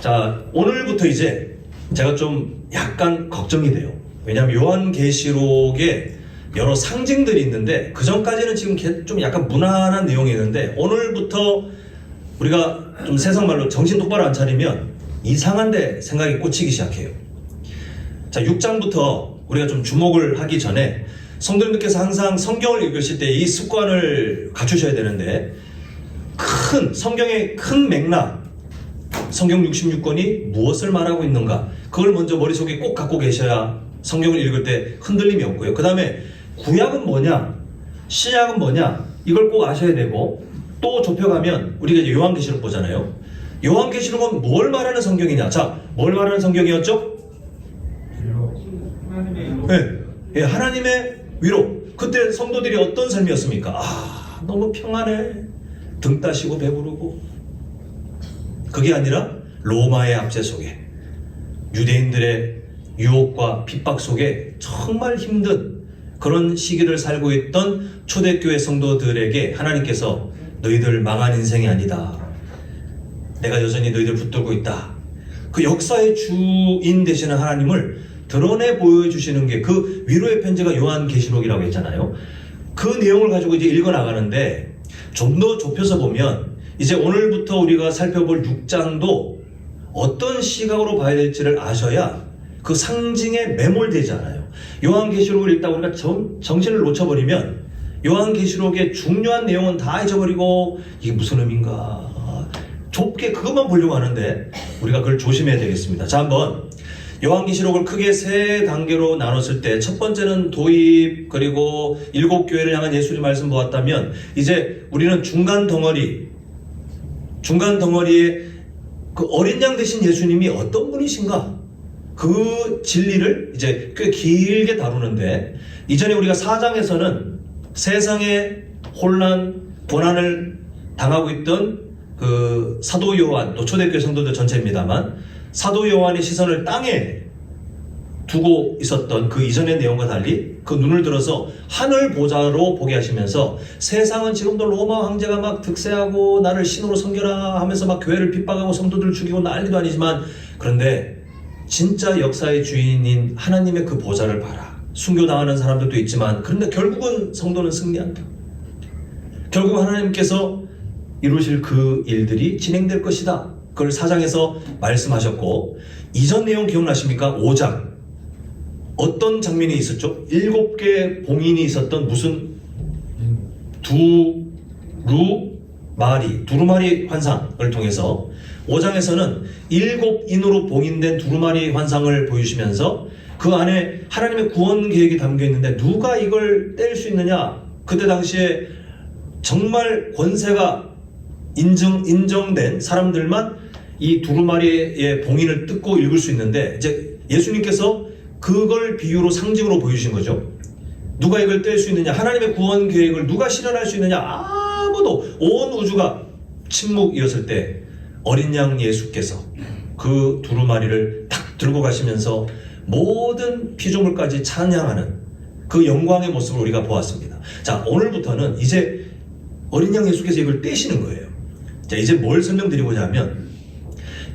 자, 오늘부터 이제 제가 좀 약간 걱정이 돼요. 왜냐하면 요한계시록에 여러 상징들이 있는데 그 전까지는 지금 좀 약간 무난한 내용이 있는데 오늘부터 우리가 좀 세상말로 정신 똑바로 안 차리면 이상한 데 생각이 꽂히기 시작해요. 자, 6장부터 우리가 좀 주목을 하기 전에 성도님들께서 항상 성경을 읽으실 때 이 습관을 갖추셔야 되는데 성경의 큰 맥락, 성경 66권이 무엇을 말하고 있는가, 그걸 먼저 머릿속에 꼭 갖고 계셔야 성경을 읽을 때 흔들림이 없고요. 그 다음에 구약은 뭐냐, 신약은 뭐냐, 이걸 꼭 아셔야 되고, 또 좁혀가면 우리가 이제 요한계시록 보잖아요. 요한계시록은 뭘 말하는 성경이냐. 자, 뭘 말하는 성경이었죠? 네, 하나님의 위로. 그때 성도들이 어떤 삶이었습니까? 너무 평안해. 등 따시고 배부르고. 그게 아니라 로마의 압제 속에, 유대인들의 유혹과 핍박 속에 정말 힘든 그런 시기를 살고 있던 초대교회 성도들에게 하나님께서 너희들 망한 인생이 아니다. 내가 여전히 너희들 붙들고 있다. 그 역사의 주인 되시는 하나님을 드러내 보여주시는 게 그 위로의 편지가 요한계시록이라고 했잖아요. 그 내용을 가지고 이제 읽어나가는데 좀 더 좁혀서 보면 이제 오늘부터 우리가 살펴볼 6장도 어떤 시각으로 봐야 될지를 아셔야 그 상징에 매몰되지 않아요. 요한계시록을 읽다 우리가 정신을 놓쳐버리면 요한계시록의 중요한 내용은 다 잊어버리고 이게 무슨 의미인가 좁게 그것만 보려고 하는데 우리가 그걸 조심해야 되겠습니다. 자, 한번 요한계시록을 크게 세 단계로 나눴을 때 첫 번째는 도입, 그리고 7교회를 향한 예수의 말씀 보았다면 이제 우리는 중간 덩어리에 그 어린 양 되신 예수님이 어떤 분이신가, 그 진리를 이제 꽤 길게 다루는데, 이전에 우리가 4장에서는 세상의 혼란, 고난을 당하고 있던 그 사도 요한, 또 초대교회 성도들 전체입니다만 사도 요한의 시선을 땅에 두고 있었던 그 이전의 내용과 달리 그 눈을 들어서 하늘 보좌로 보게 하시면서 세상은 지금도 로마 황제가 막 득세하고 나를 신으로 섬겨라 하면서 막 교회를 핍박하고 성도들을 죽이고 난리도 아니지만, 그런데 진짜 역사의 주인인 하나님의 그 보좌를 봐라. 순교당하는 사람들도 있지만 그런데 결국은 성도는 승리한다. 결국 하나님께서 이루실 그 일들이 진행될 것이다. 그걸 4장에서 말씀하셨고, 이전 내용 기억나십니까? 5장 어떤 장면이 있었죠? 7개 봉인이 있었던 무슨 두루마리 환상을 통해서 5장에서는 7인으로 봉인된 두루마리 환상을 보여주시면서 그 안에 하나님의 구원 계획이 담겨 있는데 누가 이걸 뗄 수 있느냐? 그때 당시에 정말 권세가 인정된 사람들만 이 두루마리의 봉인을 뜯고 읽을 수 있는데, 이제 예수님께서 그걸 비유로 상징으로 보여주신 거죠. 누가 이걸 뗄 수 있느냐? 하나님의 구원 계획을 누가 실현할 수 있느냐? 아무도. 온 우주가 침묵이었을 때 어린 양 예수께서 그 두루마리를 탁 들고 가시면서 모든 피조물까지 찬양하는 그 영광의 모습을 우리가 보았습니다. 자, 오늘부터는 이제 어린 양 예수께서 이걸 떼시는 거예요. 자, 이제 뭘 설명드리고자 하면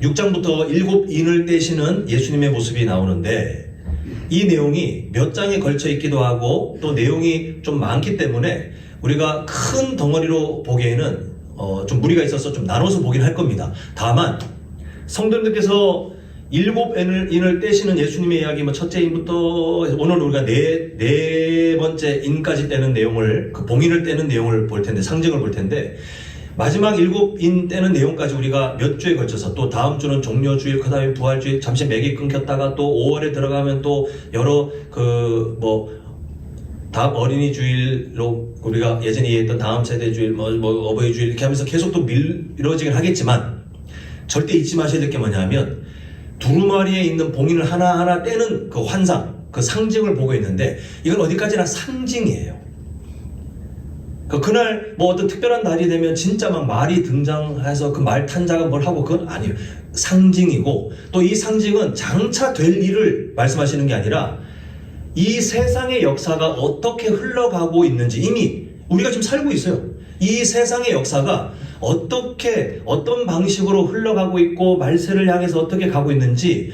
6장부터 7인을 떼시는 예수님의 모습이 나오는데, 이 내용이 몇 장에 걸쳐 있기도 하고 또 내용이 좀 많기 때문에 우리가 큰 덩어리로 보기에는 좀 무리가 있어서 좀 나눠서 보긴 할 겁니다. 다만 성도님들께서 7인을 떼시는 예수님의 이야기, 첫째 인부터 오늘 우리가 네 번째 인까지 떼는 내용을, 그 봉인을 떼는 내용을 볼 텐데, 상징을 볼 텐데, 마지막 7인 떼는 내용까지 우리가 몇 주에 걸쳐서, 또 다음 주는 종려주일, 그 다음에 부활주일, 잠시 맥이 끊겼다가 또 5월에 들어가면 또 여러 다음 어린이 주일로 우리가 예전에 이해했던 다음 세대 주일, 어버이 주일 이렇게 하면서 계속 또 미뤄지긴 하겠지만, 절대 잊지 마셔야 될 게 뭐냐면 두루마리에 있는 봉인을 하나하나 떼는 그 환상, 그 상징을 보고 있는데, 이건 어디까지나 상징이에요. 그날 어떤 특별한 날이 되면 진짜 막 말이 등장해서 그 말 탄 자가 뭘 하고, 그건 아니에요. 상징이고, 또 이 상징은 장차 될 일을 말씀하시는 게 아니라 이 세상의 역사가 어떻게 흘러가고 있는지, 이미 우리가 지금 살고 있어요. 이 세상의 역사가 어떻게 어떤 방식으로 흘러가고 있고 말세를 향해서 어떻게 가고 있는지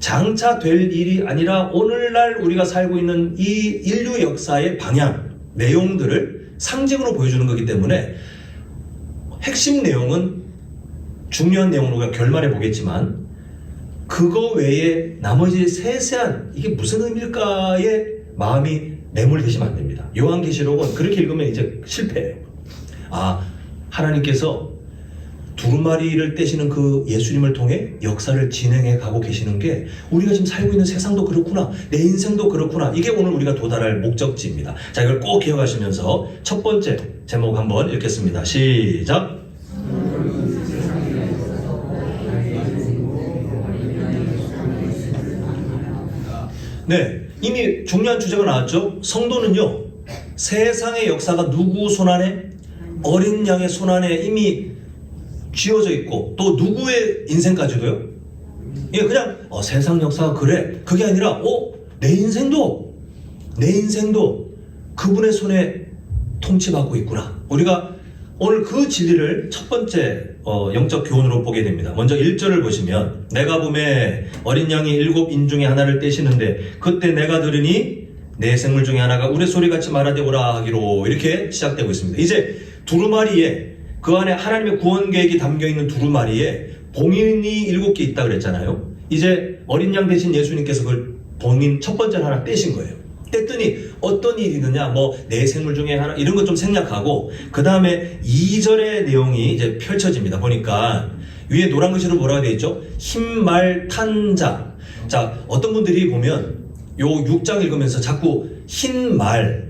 장차 될 일이 아니라 오늘날 우리가 살고 있는 이 인류 역사의 방향, 내용들을 상징으로 보여주는 거기 때문에 핵심 내용은 중요한 내용으로 우리가 결말에 보겠지만 그거 외에 나머지 세세한 이게 무슨 의미일까에 마음이 매몰되시면 안 됩니다. 요한계시록은 그렇게 읽으면 이제 실패해요. 아, 하나님께서 두루마리를 떼시는 그 예수님을 통해 역사를 진행해 가고 계시는 게 우리가 지금 살고 있는 세상도 그렇구나, 내 인생도 그렇구나, 이게 오늘 우리가 도달할 목적지입니다. 자, 이걸 꼭 기억하시면서 첫 번째 제목 한번 읽겠습니다. 시작. 네, 이미 중요한 주제가 나왔죠. 성도는요, 세상의 역사가 누구 손안에? 어린 양의 손안에 이미 쥐어져 있고, 또 누구의 인생까지도요? 예, 그냥 세상 역사가 그래, 그게 아니라 내 인생도 그분의 손에 통치받고 있구나. 우리가 오늘 그 진리를 첫 번째 영적 교훈으로 보게 됩니다. 먼저 1절을 보시면, 내가 보매 어린 양이 7인 중에 하나를 떼시는데 그때 내가 들으니 내 생물 중에 하나가 우레소리같이 말하되 오라 하기로, 이렇게 시작되고 있습니다. 이제 두루마리에, 그 안에 하나님의 구원 계획이 담겨있는 두루마리에 봉인이 7개 있다 그랬잖아요. 이제 어린 양 대신 예수님께서 그걸 봉인 첫 번째 하나 떼신 거예요. 뗐더니 어떤 일이 있느냐, 내 생물 중에 하나, 이런 것 좀 생략하고 그 다음에 2절의 내용이 이제 펼쳐집니다. 보니까 위에 노란 글씨로 뭐라고 되어 있죠? 흰말 탄자. 자, 어떤 분들이 보면 요 6장 읽으면서 자꾸 흰말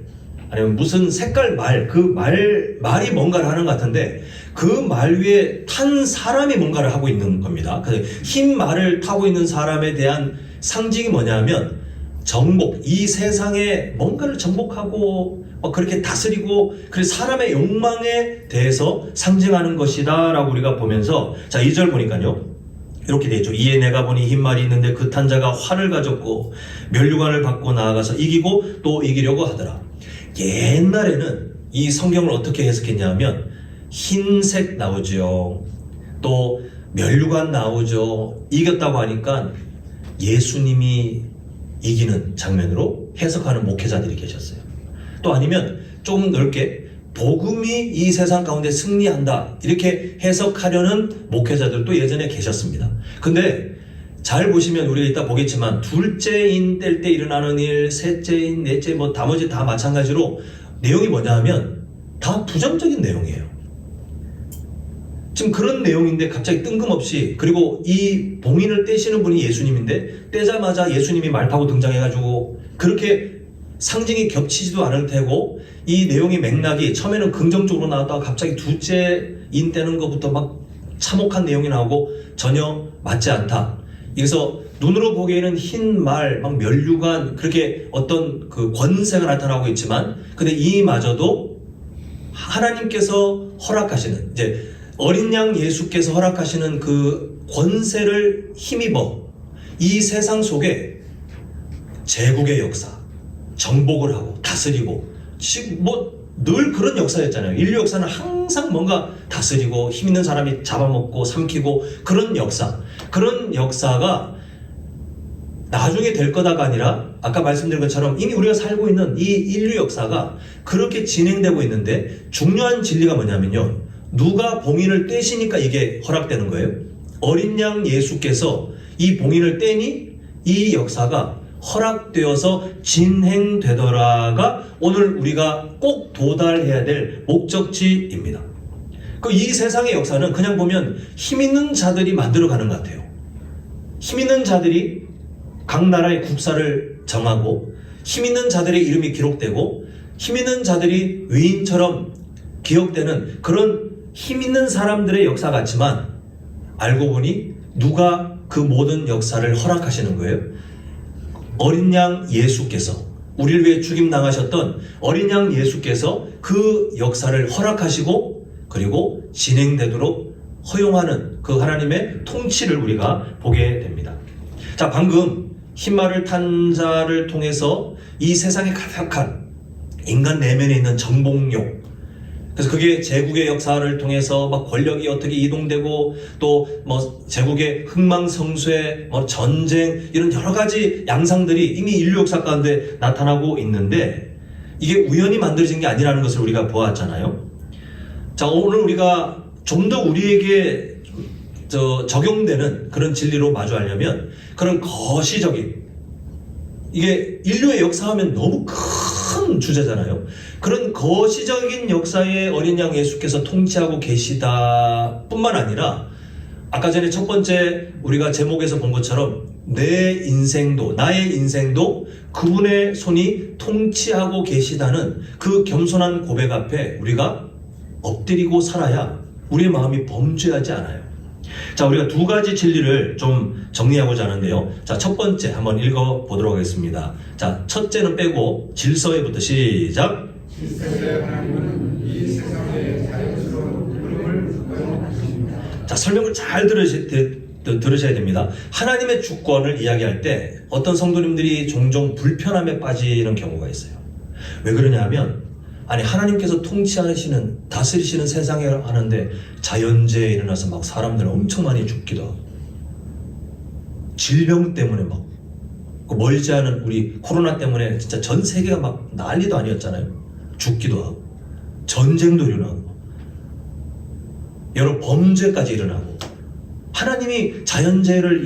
아니면 무슨 색깔 그 말이 뭔가를 하는 것 같은데 그 말 위에 탄 사람이 뭔가를 하고 있는 겁니다. 그래서 흰 말을 타고 있는 사람에 대한 상징이 뭐냐면 정복, 이 세상에 뭔가를 정복하고 그렇게 다스리고, 그래서 사람의 욕망에 대해서 상징하는 것이다 라고 우리가 보면서, 자, 2절 보니까요 이렇게 되어 있죠. 이에 내가 보니 흰 말이 있는데 그 탄 자가 활을 가졌고 면류관을 받고 나아가서 이기고 또 이기려고 하더라. 옛날에는 이 성경을 어떻게 해석했냐면 흰색 나오죠, 또 면류관 나오죠. 이겼다고 하니까 예수님이 이기는 장면으로 해석하는 목회자들이 계셨어요. 또 아니면 조금 넓게 복음이 이 세상 가운데 승리한다, 이렇게 해석하려는 목회자들도 예전에 계셨습니다. 근데 잘 보시면 우리가 이따 보겠지만 둘째인 뗄 때 일어나는 일, 셋째인, 넷째, 나머지 다 마찬가지로 내용이 뭐냐 하면 다 부정적인 내용이에요. 지금 그런 내용인데 갑자기 뜬금없이, 그리고 이 봉인을 떼시는 분이 예수님인데 떼자마자 예수님이 말 타고 등장해가지고 그렇게 상징이 겹치지도 않을 테고, 이 내용의 맥락이 처음에는 긍정적으로 나왔다가 갑자기 둘째인 떼는 것부터 막 참혹한 내용이 나오고 전혀 맞지 않다. 그래서 눈으로 보기에는 흰 말, 면류관, 그렇게 어떤 그 권세가 나타나고 있지만, 근데 이마저도 하나님께서 허락하시는, 이제 어린 양 예수께서 허락하시는 그 권세를 힘입어 이 세상 속에 제국의 역사, 정복을 하고 다스리고, 늘 그런 역사였잖아요. 인류 역사는 항상 뭔가 다스리고 힘 있는 사람이 잡아먹고 삼키고 그런 역사가 나중에 될 거다가 아니라 아까 말씀드린 것처럼 이미 우리가 살고 있는 이 인류 역사가 그렇게 진행되고 있는데, 중요한 진리가 뭐냐면요, 누가 봉인을 떼시니까 이게 허락되는 거예요. 어린 양 예수께서 이 봉인을 떼니 이 역사가 허락되어서 진행되더라가 오늘 우리가 꼭 도달해야 될 목적지입니다. 이 세상의 역사는 그냥 보면 힘 있는 자들이 만들어가는 것 같아요. 힘 있는 자들이 각 나라의 국사를 정하고, 힘 있는 자들의 이름이 기록되고, 힘 있는 자들이 위인처럼 기억되는 그런 힘 있는 사람들의 역사 같지만, 알고 보니 누가 그 모든 역사를 허락하시는 거예요? 어린 양 예수께서, 우리를 위해 죽임당하셨던 어린 양 예수께서 그 역사를 허락하시고 그리고 진행되도록 허용하는 그 하나님의 통치를 우리가 보게 됩니다. 자, 방금 흰말을 탄 자를 통해서 이 세상에 가득한 인간 내면에 있는 정복욕, 그래서 그게 제국의 역사를 통해서 막 권력이 어떻게 이동되고 또 뭐 제국의 흥망성쇠, 뭐 전쟁 이런 여러 가지 양상들이 이미 인류 역사 가운데 나타나고 있는데 이게 우연히 만들어진 게 아니라는 것을 우리가 보았잖아요. 자, 오늘 우리가 좀 더 우리에게 적용되는 그런 진리로 마주하려면 그런 거시적인, 이게 인류의 역사하면 너무 큰 주제잖아요. 그런 거시적인 역사에 어린 양 예수께서 통치하고 계시다 뿐만 아니라 아까 전에 첫 번째 우리가 제목에서 본 것처럼 내 인생도, 나의 인생도 그분의 손이 통치하고 계시다는 그 겸손한 고백 앞에 우리가 엎드리고 살아야 우리의 마음이 범죄하지 않아요. 자, 우리가 두 가지 진리를 좀 정리하고자 하는데요. 자, 첫 번째 한번 읽어 보도록 하겠습니다. 자, 첫째는 빼고 질서에부터 시작. 질서의 하나님은 이 세상의 자연스러운 흐름을 허용하십니다. 자, 설명을 잘 들으셔야 됩니다. 하나님의 주권을 이야기할 때 어떤 성도님들이 종종 불편함에 빠지는 경우가 있어요. 왜 그러냐 하면, 아니 하나님께서 통치하시는, 다스리시는 세상에 하는데 자연재해 일어나서 막 사람들 엄청 많이 죽기도 하고, 질병 때문에 막 멀지 않은 우리 코로나 때문에 진짜 전 세계가 막 난리도 아니었잖아요. 죽기도 하고, 전쟁도 일어나고, 여러 범죄까지 일어나고, 하나님이 자연재해를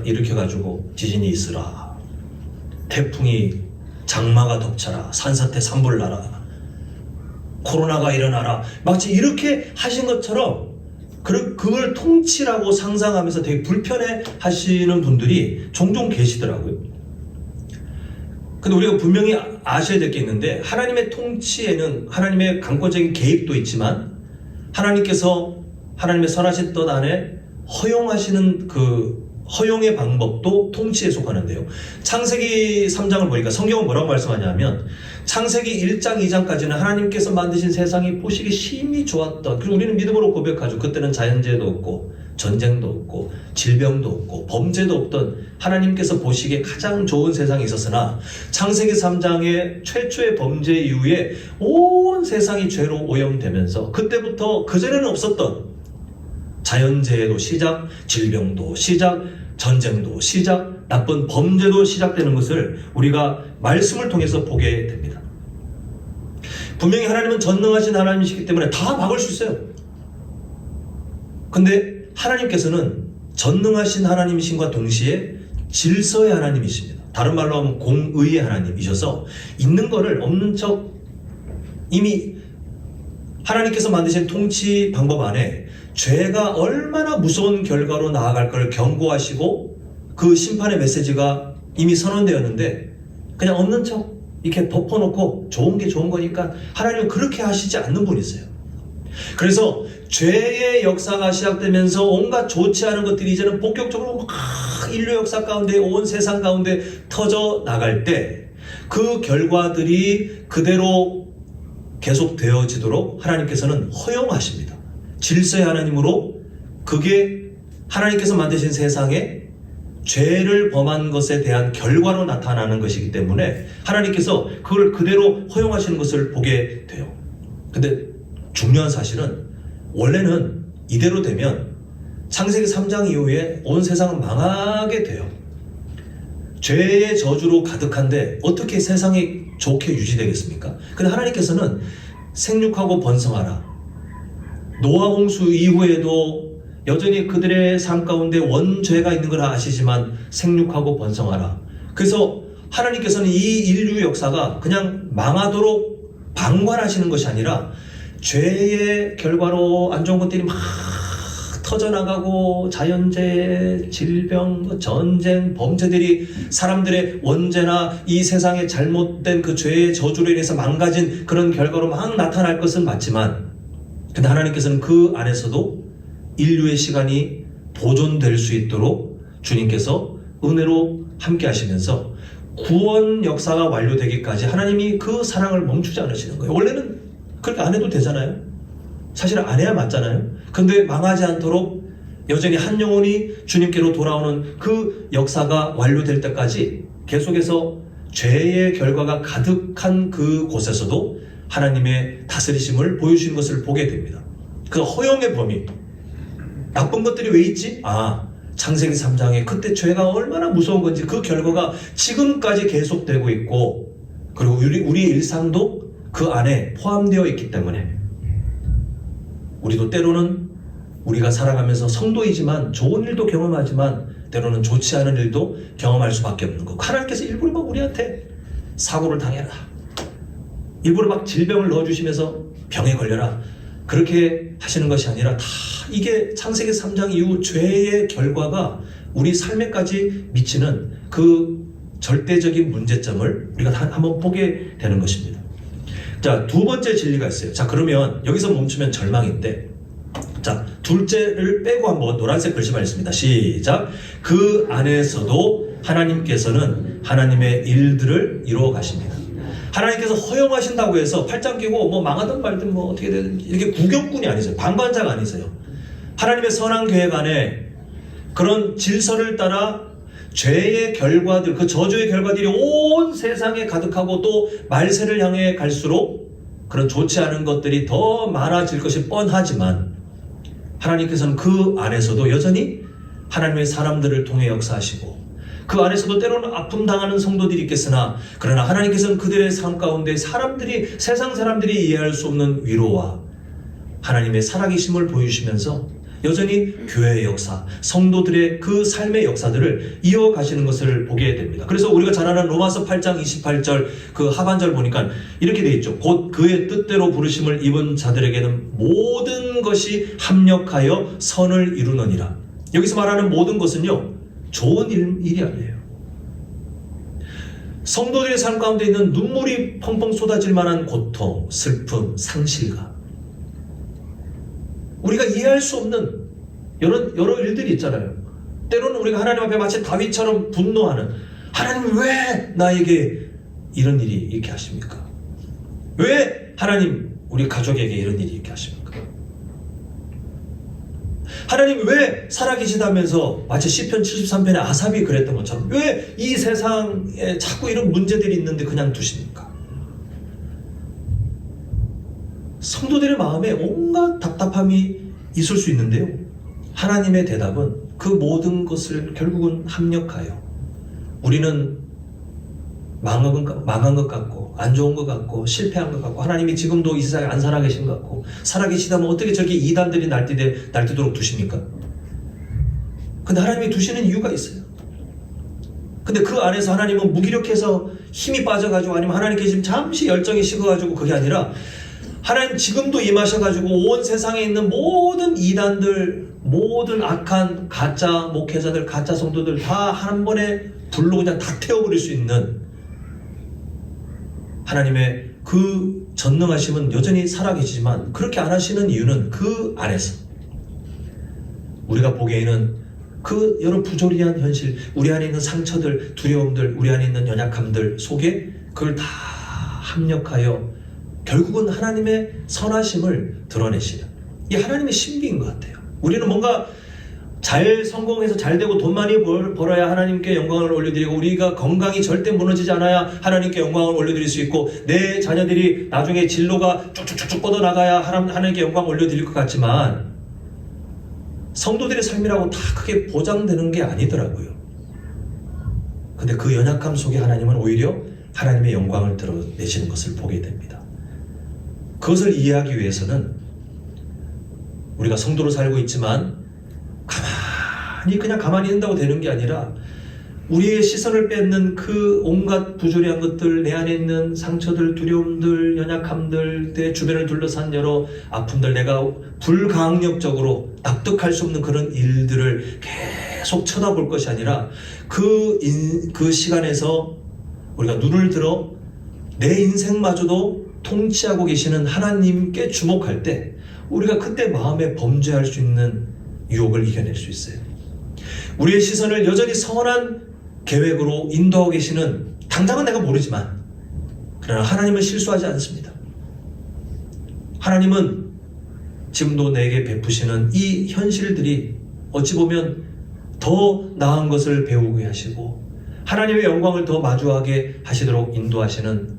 일으켜가지고 지진이 있으라, 태풍이 장마가 덮쳐라, 산사태 산불나라, 코로나가 일어나라, 마치 이렇게 하신 것처럼 그걸 통치라고 상상하면서 되게 불편해 하시는 분들이 종종 계시더라고요. 근데 우리가 분명히 아셔야 될 게 있는데, 하나님의 통치에는 하나님의 강권적인 개입도 있지만 하나님께서 하나님의 선하신 뜻 안에 허용하시는 그 허용의 방법도 통치에 속하는데요. 창세기 3장을 보니까 성경은 뭐라고 말씀하냐면, 창세기 1장 2장까지는 하나님께서 만드신 세상이 보시기 심히 좋았던, 그리고 우리는 믿음으로 고백하죠. 그때는 자연재해도 없고 전쟁도 없고 질병도 없고 범죄도 없던 하나님께서 보시기에 가장 좋은 세상이 있었으나, 창세기 3장의 최초의 범죄 이후에 온 세상이 죄로 오염되면서 그때부터 그전에는 없었던 자연재해도 시작, 질병도 시작, 전쟁도 시작, 나쁜 범죄도 시작되는 것을 우리가 말씀을 통해서 보게 됩니다. 분명히 하나님은 전능하신 하나님이시기 때문에 다 막을 수 있어요. 근데 하나님께서는 전능하신 하나님이신과 동시에 질서의 하나님이십니다. 다른 말로 하면 공의의 하나님이셔서 있는 거를 없는 척, 이미 하나님께서 만드신 통치 방법 안에 죄가 얼마나 무서운 결과로 나아갈 걸 경고하시고 그 심판의 메시지가 이미 선언되었는데 그냥 없는 척 이렇게 덮어놓고 좋은 게 좋은 거니까 하나님은 그렇게 하시지 않는 분이세요. 그래서 죄의 역사가 시작되면서 온갖 좋지 않은 것들이 이제는 본격적으로 막 인류 역사 가운데, 온 세상 가운데 터져 나갈 때 그 결과들이 그대로 계속되어지도록 하나님께서는 허용하십니다. 질서의 하나님으로, 그게 하나님께서 만드신 세상에 죄를 범한 것에 대한 결과로 나타나는 것이기 때문에 하나님께서 그걸 그대로 허용하시는 것을 보게 돼요. 근데 중요한 사실은 원래는 이대로 되면 창세기 3장 이후에 온 세상은 망하게 돼요. 죄의 저주로 가득한데 어떻게 세상이 좋게 유지되겠습니까? 근데 하나님께서는 생육하고 번성하라, 노아 홍수 이후에도 여전히 그들의 삶 가운데 원죄가 있는 걸 아시지만 생육하고 번성하라. 그래서 하나님께서는 이 인류 역사가 그냥 망하도록 방관하시는 것이 아니라 죄의 결과로 안 좋은 것들이 막 터져나가고 자연재해, 질병, 전쟁, 범죄들이 사람들의 원죄나 이 세상의 잘못된 그 죄의 저주로 인해서 망가진 그런 결과로 막 나타날 것은 맞지만, 근데 하나님께서는 그 안에서도 인류의 시간이 보존될 수 있도록 주님께서 은혜로 함께 하시면서 구원 역사가 완료되기까지 하나님이 그 사랑을 멈추지 않으시는 거예요. 원래는 그렇게 안 해도 되잖아요. 사실 안 해야 맞잖아요. 근데 망하지 않도록 여전히 한 영혼이 주님께로 돌아오는 그 역사가 완료될 때까지 계속해서 죄의 결과가 가득한 그 곳에서도 하나님의 다스리심을 보여주시는 것을 보게 됩니다. 그 허용의 범위, 나쁜 것들이 왜 있지? 창세기 3장에 그때 죄가 얼마나 무서운 건지 그 결과가 지금까지 계속되고 있고, 그리고 우리의 일상도 그 안에 포함되어 있기 때문에 우리도 때로는 우리가 살아가면서 성도이지만 좋은 일도 경험하지만 때로는 좋지 않은 일도 경험할 수밖에 없는 거. 하나님께서 일부러 막 우리한테 사고를 당해라, 일부러 막 질병을 넣어주시면서 병에 걸려라, 그렇게 하시는 것이 아니라 다 이게 창세기 3장 이후 죄의 결과가 우리 삶에까지 미치는 그 절대적인 문제점을 우리가 한번 보게 되는 것입니다. 자, 두 번째 진리가 있어요. 자, 그러면 여기서 멈추면 절망인데, 자, 둘째를 빼고 한번 노란색 글씨만 있습니다. 시작. 그 안에서도 하나님께서는 하나님의 일들을 이루어 가십니다. 하나님께서 허용하신다고 해서 팔짱 끼고 뭐 망하든 말든 뭐 어떻게 되든 이렇게 구경꾼이 아니세요. 방관자가 아니세요. 하나님의 선한 계획 안에 그런 질서를 따라 죄의 결과들, 그 저주의 결과들이 온 세상에 가득하고 또 말세를 향해 갈수록 그런 좋지 않은 것들이 더 많아질 것이 뻔하지만, 하나님께서는 그 안에서도 여전히 하나님의 사람들을 통해 역사하시고, 그 안에서도 때로는 아픔 당하는 성도들이 있겠으나, 그러나 하나님께서는 그들의 삶 가운데 세상 사람들이 이해할 수 없는 위로와 하나님의 살아계심을 보여주시면서 여전히 교회의 역사, 성도들의 그 삶의 역사들을 이어가시는 것을 보게 됩니다. 그래서 우리가 잘 아는 로마서 8장 28절 그 하반절 보니까 이렇게 되어 있죠. 곧 그의 뜻대로 부르심을 입은 자들에게는 모든 것이 합력하여 선을 이루느니라. 여기서 말하는 모든 것은요, 좋은 일이 아니에요. 성도들의 삶 가운데 있는 눈물이 펑펑 쏟아질 만한 고통, 슬픔, 상실감, 우리가 이해할 수 없는 여러 일들이 있잖아요. 때로는 우리가 하나님 앞에 마치 다윗처럼 분노하는, 하나님 왜 나에게 이런 일이 이렇게 하십니까? 왜 하나님 우리 가족에게 이런 일이 이렇게 하십니까? 하나님 왜 살아계시다면서 마치 시편 73편의 아삽이 그랬던 것처럼 왜 이 세상에 자꾸 이런 문제들이 있는데 그냥 두십니까? 성도들의 마음에 온갖 답답함이 있을 수 있는데요, 하나님의 대답은 그 모든 것을 결국은 합력하여, 우리는 망한 것 같고 안 좋은 것 같고 실패한 것 같고 하나님이 지금도 이 세상에 안 살아계신 것 같고, 살아계시다면 어떻게 저렇게 이단들이 날뛰도록 두십니까? 근데 하나님이 두시는 이유가 있어요. 근데 그 안에서 하나님은 무기력해서 힘이 빠져가지고, 아니면 하나님께 지금 잠시 열정이 식어가지고, 그게 아니라 하나님 지금도 임하셔가지고 온 세상에 있는 모든 이단들, 모든 악한 가짜 목회자들, 가짜 성도들 다 한 번에 불로 그냥 다 태워버릴 수 있는 하나님의 그 전능하심은 여전히 살아계시지만, 그렇게 안 하시는 이유는 그 안에서 우리가 보기에는 그 여러 부조리한 현실, 우리 안에 있는 상처들, 두려움들, 우리 안에 있는 연약함들 속에 그걸 다 합력하여 결국은 하나님의 선하심을 드러내시는, 이 하나님의 신비인 것 같아요. 우리는 뭔가 잘 성공해서 잘 되고 돈 많이 벌어야 하나님께 영광을 올려드리고, 우리가 건강이 절대 무너지지 않아야 하나님께 영광을 올려드릴 수 있고, 내 자녀들이 나중에 진로가 쭉쭉쭉쭉 뻗어나가야 하나님께 영광을 올려드릴 것 같지만, 성도들의 삶이라고 다 크게 보장되는 게 아니더라고요. 근데 그 연약함 속에 하나님은 오히려 하나님의 영광을 드러내시는 것을 보게 됩니다. 그것을 이해하기 위해서는 우리가 성도로 살고 있지만 그냥 가만히 있는다고 되는 게 아니라, 우리의 시선을 뺏는 그 온갖 부조리한 것들, 내 안에 있는 상처들, 두려움들, 연약함들, 내 주변을 둘러싼 여러 아픔들, 내가 불가항력적으로 납득할 수 없는 그런 일들을 계속 쳐다볼 것이 아니라, 그 시간에서 우리가 눈을 들어 내 인생마저도 통치하고 계시는 하나님께 주목할 때, 우리가 그때 마음에 범죄할 수 있는 유혹을 이겨낼 수 있어요. 우리의 시선을 여전히 선한 계획으로 인도하고 계시는, 당장은 내가 모르지만, 그러나 하나님은 실수하지 않습니다. 하나님은 지금도 내게 베푸시는 이 현실들이 어찌 보면 더 나은 것을 배우게 하시고, 하나님의 영광을 더 마주하게 하시도록 인도하시는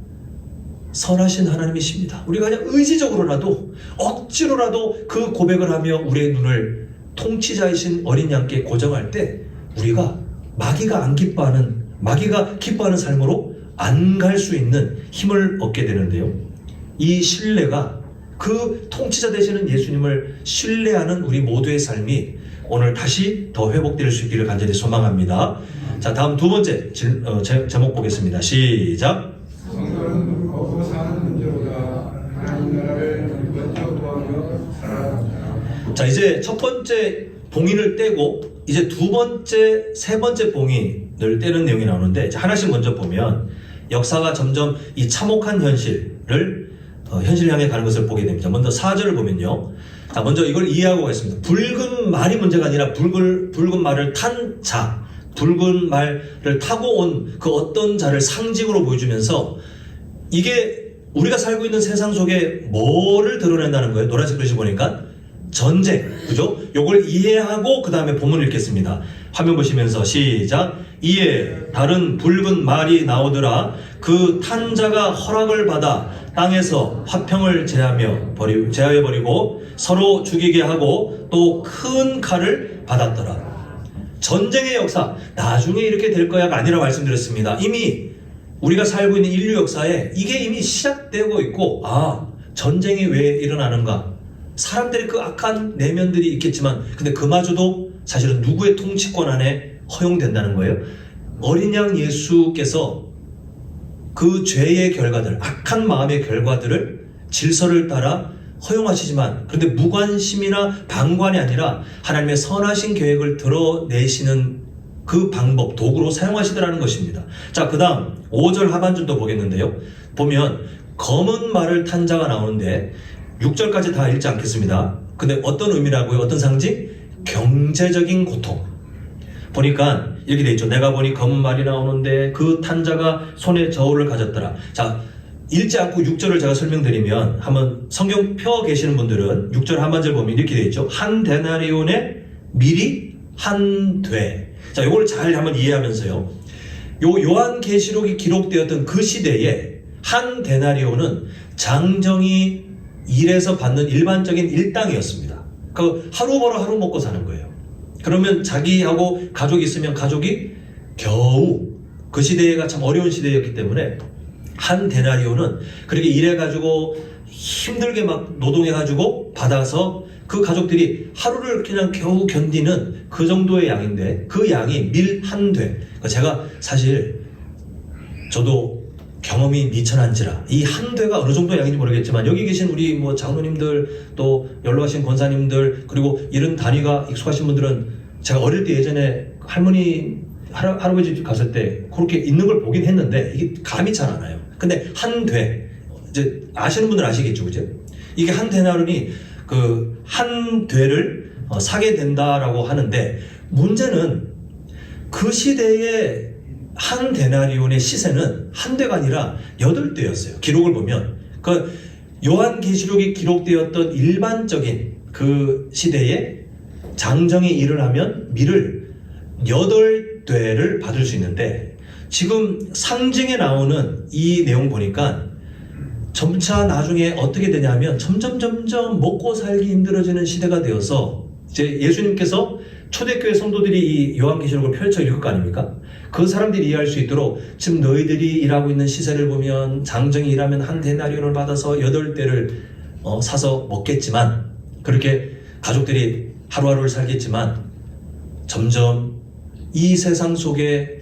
선하신 하나님이십니다. 우리가 그냥 의지적으로라도 억지로라도 그 고백을 하며 우리의 눈을 통치자이신 어린 양께 고정할 때 우리가 마귀가 기뻐하는 삶으로 안 갈 수 있는 힘을 얻게 되는데요. 이 신뢰가 그 통치자 되시는 예수님을 신뢰하는 우리 모두의 삶이 오늘 다시 더 회복될 수 있기를 간절히 소망합니다. 자, 다음 두 번째 제목 보겠습니다. 시작. 성도는 먹고 사는 문제보다 하나님 나라를 먼저 구하며 살아갑니다. 자, 이제 첫 번째 봉인을 떼고 이제 두 번째, 세 번째 봉인을 떼는 내용이 나오는데 이제 하나씩 먼저 보면 역사가 점점 이 참혹한 현실을 현실 향해 가는 것을 보게 됩니다. 먼저 4절을 보면요. 자, 먼저 이걸 이해하고 가겠습니다. 붉은 말이 문제가 아니라 붉은 말을 탄 자, 붉은 말을 타고 온 그 어떤 자를 상징으로 보여주면서 이게 우리가 살고 있는 세상 속에 뭐를 드러낸다는 거예요? 노란색 글씨 보니까 전쟁, 그죠? 요걸 이해하고 그 다음에 본문을 읽겠습니다. 화면 보시면서 시작. 이에 다른 붉은 말이 나오더라. 그 탄 자가 허락을 받아 땅에서 화평을 제하여 버리고 서로 죽이게 하고 또 큰 칼을 받았더라. 전쟁의 역사, 나중에 이렇게 될 거야가 아니라 말씀드렸습니다. 이미 우리가 살고 있는 인류 역사에 이게 이미 시작되고 있고, 전쟁이 왜 일어나는가? 사람들의 그 악한 내면들이 있겠지만, 근데 그마저도 사실은 누구의 통치권 안에 허용된다는 거예요. 어린 양 예수께서 그 죄의 결과들, 악한 마음의 결과들을 질서를 따라 허용하시지만, 그런데 무관심이나 방관이 아니라 하나님의 선하신 계획을 드러내시는 그 방법, 도구로 사용하시더라는 것입니다. 자, 그 다음 5절 하반절도 보겠는데요. 보면 검은 말을 탄 자가 나오는데 6절까지 다 읽지 않겠습니다. 근데 어떤 의미라고요? 어떤 상징? 경제적인 고통. 보니까 이렇게 돼 있죠. 내가 보니 검은 말이 나오는데 그 탄 자가 손에 저울을 가졌더라. 자, 읽지 않고 6절을 제가 설명드리면 한번 성경 펴 계시는 분들은 6절 하반절 보면 이렇게 돼 있죠. 한 데나리온의 밀이 한 돼. 자, 요걸 잘 한번 이해하면서요. 요 요한계시록이 기록되었던 그 시대에 한 데나리온은 장정이 일해서 받는 일반적인 일당이었습니다. 그 하루 벌어 하루 먹고 사는 거예요. 그러면 자기하고 가족이 있으면 가족이 겨우, 그 시대가 참 어려운 시대였기 때문에 한 데나리온은 그렇게 일해가지고 힘들게 막 노동해가지고 받아서 그 가족들이 하루를 그냥 겨우 견디는 그 정도의 양인데, 그 양이 밀 한 돼. 그러니까 제가 사실 저도 경험이 미천한지라 이 한 되가 어느 정도 양인지 모르겠지만, 여기 계신 우리 뭐 장로님들, 또 연로하신 권사님들, 그리고 이런 단위가 익숙하신 분들은 제가 어릴 때 예전에 할아버지 집 갔을 때 그렇게 있는 걸 보긴 했는데 이게 감이 잘 안 와요. 근데 한 돼, 이제 아시는 분들은 아시겠죠, 그죠? 이게 한 데나리온이 그 한 되를 사게 된다라고 하는데, 문제는 그 시대에 한 데나리온의 시세는 한 대가 아니라 8대였어요. 기록을 보면 그 요한계시록이 기록되었던 일반적인 그 시대에 장정이 일을 하면 밀을 8대를 받을 수 있는데, 지금 상징에 나오는 이 내용 보니까 점차 나중에 어떻게 되냐면 점점 먹고 살기 힘들어지는 시대가 되어서, 이제 예수님께서 초대교회 성도들이 이 요한계시록을 펼쳐 읽을 거 아닙니까? 그 사람들이 이해할 수 있도록 지금 너희들이 일하고 있는 시세를 보면 장정이 일하면 한 데나리온을 받아서 8대를 사서 먹겠지만, 그렇게 가족들이 하루하루를 살겠지만, 점점 이 세상 속에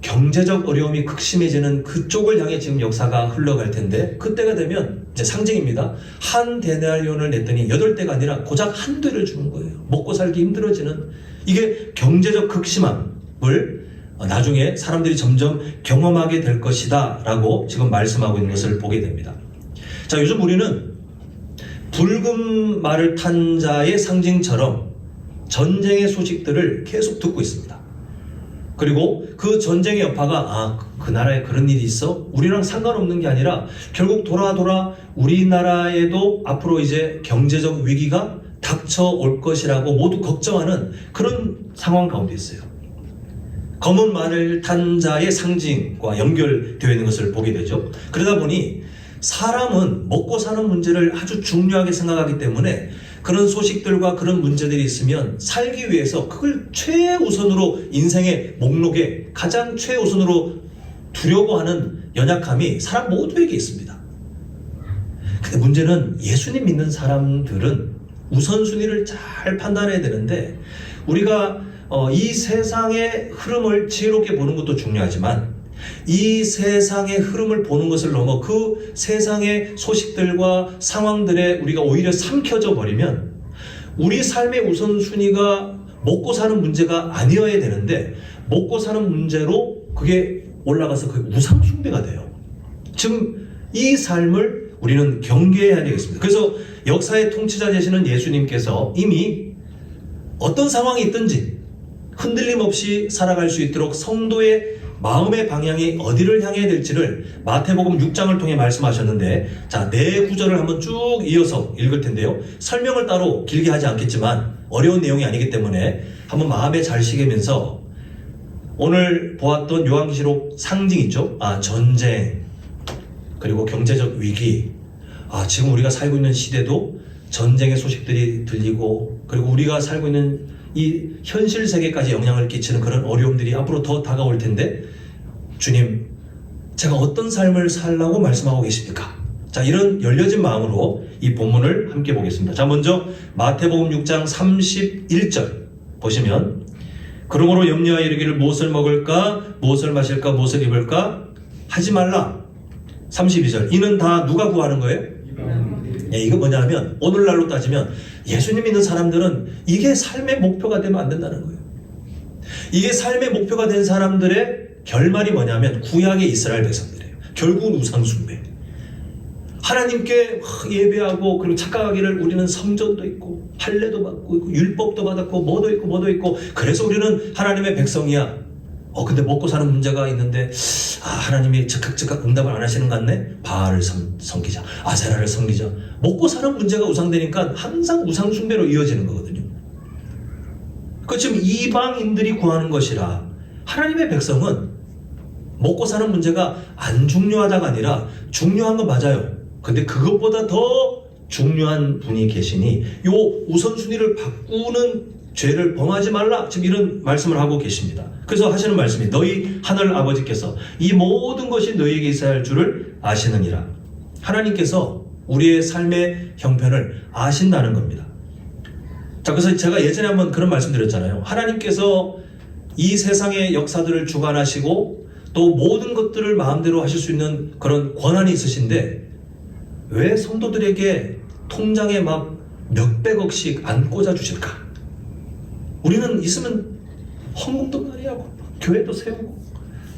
경제적 어려움이 극심해지는 그쪽을 향해 지금 역사가 흘러갈 텐데, 그때가 되면 이제 상징입니다. 한 데나리온을 냈더니 8대가 아니라 고작 한 대를 주는 거예요. 먹고 살기 힘들어지는, 이게 경제적 극심함을 나중에 사람들이 점점 경험하게 될 것이다 라고 지금 말씀하고 있는 것을 보게 됩니다. 자, 요즘 우리는 붉은 말을 탄 자의 상징처럼 전쟁의 소식들을 계속 듣고 있습니다. 그리고 그 전쟁의 여파가 그 나라에 그런 일이 있어? 우리랑 상관없는 게 아니라 결국 돌아 우리나라에도 앞으로 이제 경제적 위기가 닥쳐올 것이라고 모두 걱정하는 그런 상황 가운데 있어요. 검은 말을 탄 자의 상징과 연결되어 있는 것을 보게 되죠. 그러다 보니 사람은 먹고 사는 문제를 아주 중요하게 생각하기 때문에 그런 소식들과 그런 문제들이 있으면 살기 위해서 그걸 최우선으로 인생의 목록에 가장 최우선으로 두려고 하는 연약함이 사람 모두에게 있습니다. 근데 문제는 예수님 믿는 사람들은 우선순위를 잘 판단해야 되는데 우리가 이 세상의 흐름을 지혜롭게 보는 것도 중요하지만 이 세상의 흐름을 보는 것을 넘어 그 세상의 소식들과 상황들에 우리가 오히려 삼켜져 버리면 우리 삶의 우선순위가 먹고 사는 문제가 아니어야 되는데 먹고 사는 문제로 그게 올라가서 그게 우상숭배가 돼요. 지금 이 삶을 우리는 경계해야 되겠습니다. 그래서 역사의 통치자 되시는 예수님께서 이미 어떤 상황이 있든지 흔들림 없이 살아갈 수 있도록 성도의 마음의 방향이 어디를 향해야 될지를 마태복음 6장을 통해 말씀하셨는데, 자, 네 구절을 한번 쭉 이어서 읽을 텐데요. 설명을 따로 길게 하지 않겠지만 어려운 내용이 아니기 때문에 한번 마음에 잘 새기면서 오늘 보았던 요한계시록 상징 있죠? 전쟁, 그리고 경제적 위기, 지금 우리가 살고 있는 시대도 전쟁의 소식들이 들리고, 그리고 우리가 살고 있는 이 현실 세계까지 영향을 끼치는 그런 어려움들이 앞으로 더 다가올 텐데, 주님, 제가 어떤 삶을 살라고 말씀하고 계십니까? 자, 이런 열려진 마음으로 이 본문을 함께 보겠습니다. 자, 먼저 마태복음 6장 31절 보시면, 그러므로 염려하여 이르기를 무엇을 먹을까, 무엇을 마실까, 무엇을 입을까 하지 말라. 32절, 이는 다 누가 구하는 거예요? 이거 뭐냐면 오늘날로 따지면 예수님 믿는 사람들은 이게 삶의 목표가 되면 안 된다는 거예요. 이게 삶의 목표가 된 사람들의 결말이 뭐냐면 구약의 이스라엘 백성들이에요. 결국은 우상숭배. 하나님께 예배하고 그리고 착각하기를 우리는 성전도 있고 할례도 받고 있고 율법도 받았고 뭐도 있고 그래서 우리는 하나님의 백성이야. 근데 먹고 사는 문제가 있는데 하나님이 즉각 응답을 안 하시는 것 같네? 바알을 섬기자, 아세라를 섬기자. 먹고 사는 문제가 우상되니까 항상 우상숭배로 이어지는 거거든요. 그 지금 이방인들이 구하는 것이라 하나님의 백성은 먹고 사는 문제가 안 중요하다가 아니라 중요한 건 맞아요. 근데 그것보다 더 중요한 분이 계시니 요 우선순위를 바꾸는 죄를 범하지 말라, 지금 이런 말씀을 하고 계십니다. 그래서 하시는 말씀이 너희 하늘 아버지께서 이 모든 것이 너희에게 있어야 할 줄을 아시느니라. 하나님께서 우리의 삶의 형편을 아신다는 겁니다. 자, 그래서 제가 예전에 한번 그런 말씀 드렸잖아요. 하나님께서 이 세상의 역사들을 주관하시고 또 모든 것들을 마음대로 하실 수 있는 그런 권한이 있으신데 왜 성도들에게 통장에 막 몇백억씩 안 꽂아 주실까? 우리는 있으면 헌금도 많이 하고 교회도 세우고,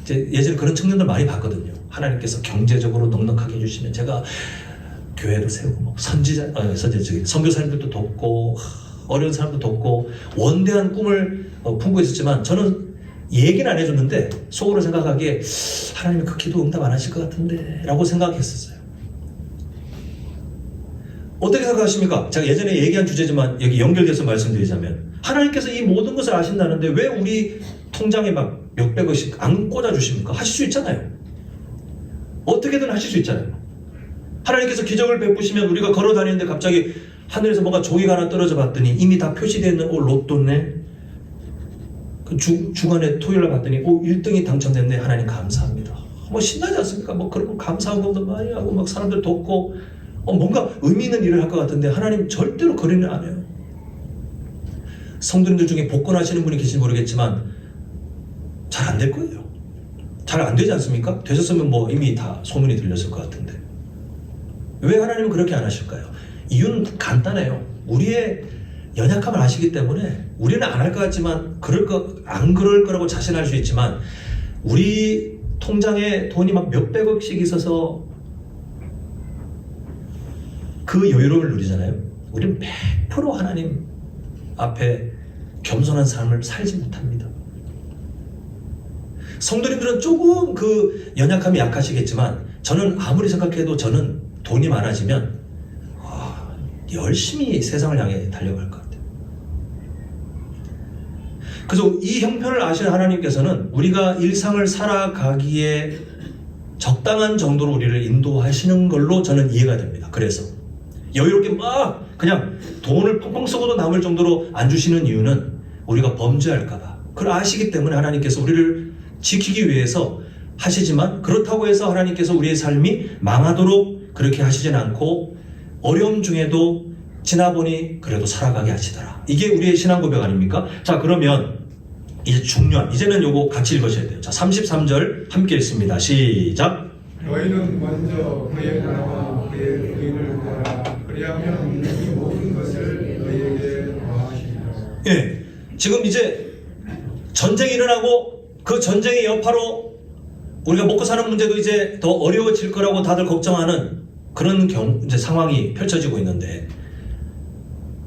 예전에 그런 청년들 많이 봤거든요. 하나님께서 경제적으로 넉넉하게 해주시면 제가 교회도 세우고 선교사님들도 돕고 어려운 사람도 돕고 원대한 꿈을 품고 있었지만 저는 얘기는 안 해줬는데 속으로 생각하기에 하나님이 그 기도 응답 안 하실 것 같은데 라고 생각했었어요. 어떻게 생각하십니까? 제가 예전에 얘기한 주제지만 여기 연결돼서 말씀드리자면 하나님께서 이 모든 것을 아신다는데 왜 우리 통장에 막 몇백억씩 안 꽂아주십니까? 하실 수 있잖아요. 어떻게든 하실 수 있잖아요. 하나님께서 기적을 베푸시면 우리가 걸어 다니는데 갑자기 하늘에서 뭔가 종이가 하나 떨어져 봤더니 이미 다 표시되어 있는 로또네. 그 주간에 토요일날 봤더니 1등이 당첨됐네. 하나님 감사합니다. 신나지 않습니까? 그런 거 감사한 것도 많이 하고 막 사람들 돕고 뭔가 의미 있는 일을 할 것 같은데 하나님 절대로 그런 일 안 해요. 성도님들 중에 복권하시는 분이 계신지 모르겠지만 잘 안 될 거예요. 잘 안 되지 않습니까? 되셨으면 이미 다 소문이 들렸을 것 같은데 왜 하나님은 그렇게 안 하실까요? 이유는 간단해요. 우리의 연약함을 아시기 때문에 우리는 안 할 것 같지만 안 그럴 거라고 자신할 수 있지만 우리 통장에 돈이 막 몇백억씩 있어서 그 여유로움을 누리잖아요. 우리는 100% 하나님 앞에 겸손한 삶을 살지 못합니다. 성도님들은 조금 그 연약함이 약하시겠지만 저는 아무리 생각해도 저는 돈이 많아지면 열심히 세상을 향해 달려갈 것 같아요. 그래서 이 형편을 아시는 하나님께서는 우리가 일상을 살아가기에 적당한 정도로 우리를 인도하시는 걸로 저는 이해가 됩니다. 그래서 여유롭게 막 그냥 돈을 펑펑 쓰고도 남을 정도로 안 주시는 이유는 우리가 범죄할까봐. 그걸 아시기 때문에 하나님께서 우리를 지키기 위해서 하시지만, 그렇다고 해서 하나님께서 우리의 삶이 망하도록 그렇게 하시진 않고 어려움 중에도 지나보니 그래도 살아가게 하시더라. 이게 우리의 신앙 고백 아닙니까? 자, 그러면 이제 중요한, 이제는 요거 같이 읽으셔야 돼요. 자, 33절 함께 읽습니다. 시작. 너희는 먼저 그의 나라와 그의 의를 구하라. 그리하면 이 모든 것을 너희에게 더하시리라. 예, 지금 이제 전쟁이 일어나고 그 전쟁의 여파로 우리가 먹고 사는 문제도 이제 더 어려워질 거라고 다들 걱정하는 그런 이제 상황이 펼쳐지고 있는데,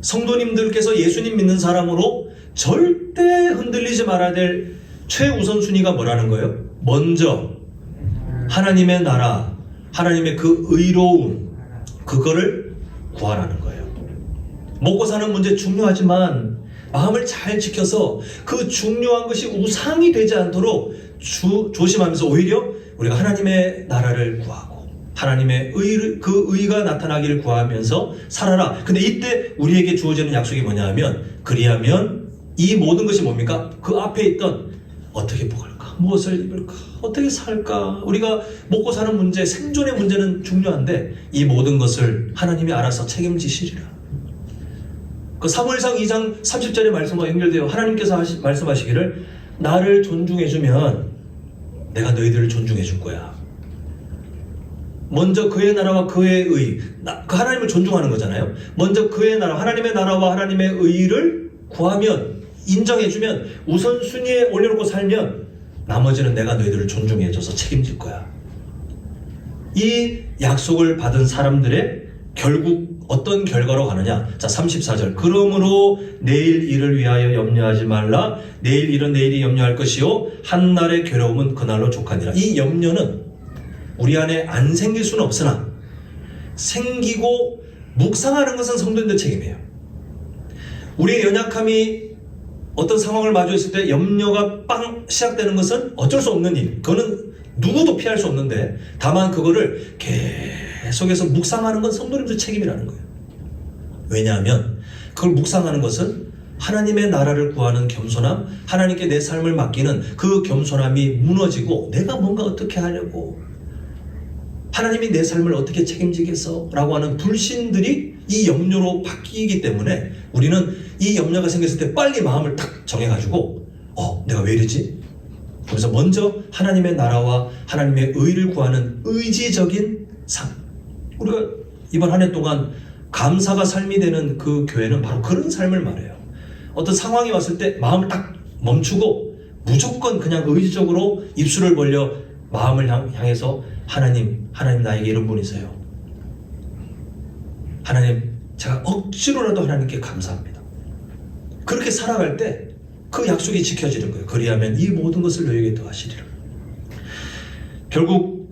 성도님들께서 예수님 믿는 사람으로 절대 흔들리지 말아야 될 최우선순위가 뭐라는 거예요? 먼저 하나님의 나라, 하나님의 그 의로움, 그거를 구하라는 거예요. 먹고 사는 문제 중요하지만 마음을 잘 지켜서 그 중요한 것이 우상이 되지 않도록 조심하면서 오히려 우리가 하나님의 나라를 구하고 하나님의 그 의가 나타나기를 구하면서 살아라. 근데 이때 우리에게 주어지는 약속이 뭐냐 하면, 그리하면 이 모든 것이 뭡니까? 그 앞에 있던 어떻게 먹을까? 무엇을 입을까? 어떻게 살까? 우리가 먹고 사는 문제, 생존의 문제는 중요한데 이 모든 것을 하나님이 알아서 책임지시리라. 그 사무엘상 2장 30절의 말씀과 연결되어 하나님께서 말씀하시기를, 나를 존중해주면 내가 너희들을 존중해줄 거야. 먼저 그의 나라와 그의 의, 그 하나님을 존중하는 거잖아요. 먼저 그의 나라, 하나님의 나라와 하나님의 의를 구하면, 인정해주면, 우선순위에 올려놓고 살면 나머지는 내가 너희들을 존중해줘서 책임질 거야. 이 약속을 받은 사람들의 결국 어떤 결과로 가느냐? 자, 34절. 그러므로 내일 일을 위하여 염려하지 말라. 내일 일은 내일이 염려할 것이요 한날의 괴로움은 그날로 족하니라. 이 염려는 우리 안에 안 생길 수는 없으나 생기고 묵상하는 것은 성도님들 책임이에요. 우리의 연약함이 어떤 상황을 마주했을 때 염려가 빵 시작되는 것은 어쩔 수 없는 일. 그거는 누구도 피할 수 없는데, 다만 그거를 계속해서 묵상하는 건 성도님들 책임이라는 거예요. 왜냐하면 그걸 묵상하는 것은 하나님의 나라를 구하는 겸손함, 하나님께 내 삶을 맡기는 그 겸손함이 무너지고, 내가 뭔가 어떻게 하려고, 하나님이 내 삶을 어떻게 책임지겠어? 라고 하는 불신들이 이 염려로 바뀌기 때문에 우리는 이 염려가 생겼을 때 빨리 마음을 딱 정해가지고 내가 왜 이러지? 그래서 먼저 하나님의 나라와 하나님의 의를 구하는 의지적인 삶. 우리가 이번 한 해 동안 감사가 삶이 되는 그 교회는 바로 그런 삶을 말해요. 어떤 상황이 왔을 때 마음을 딱 멈추고 무조건 그냥 의지적으로 입술을 벌려 마음을 향해서 하나님 나에게 이런 분이세요. 하나님, 제가 억지로라도 하나님께 감사합니다. 그렇게 살아갈 때 그 약속이 지켜지는 거예요. 그리하면 이 모든 것을 너에게 더하시리라. 결국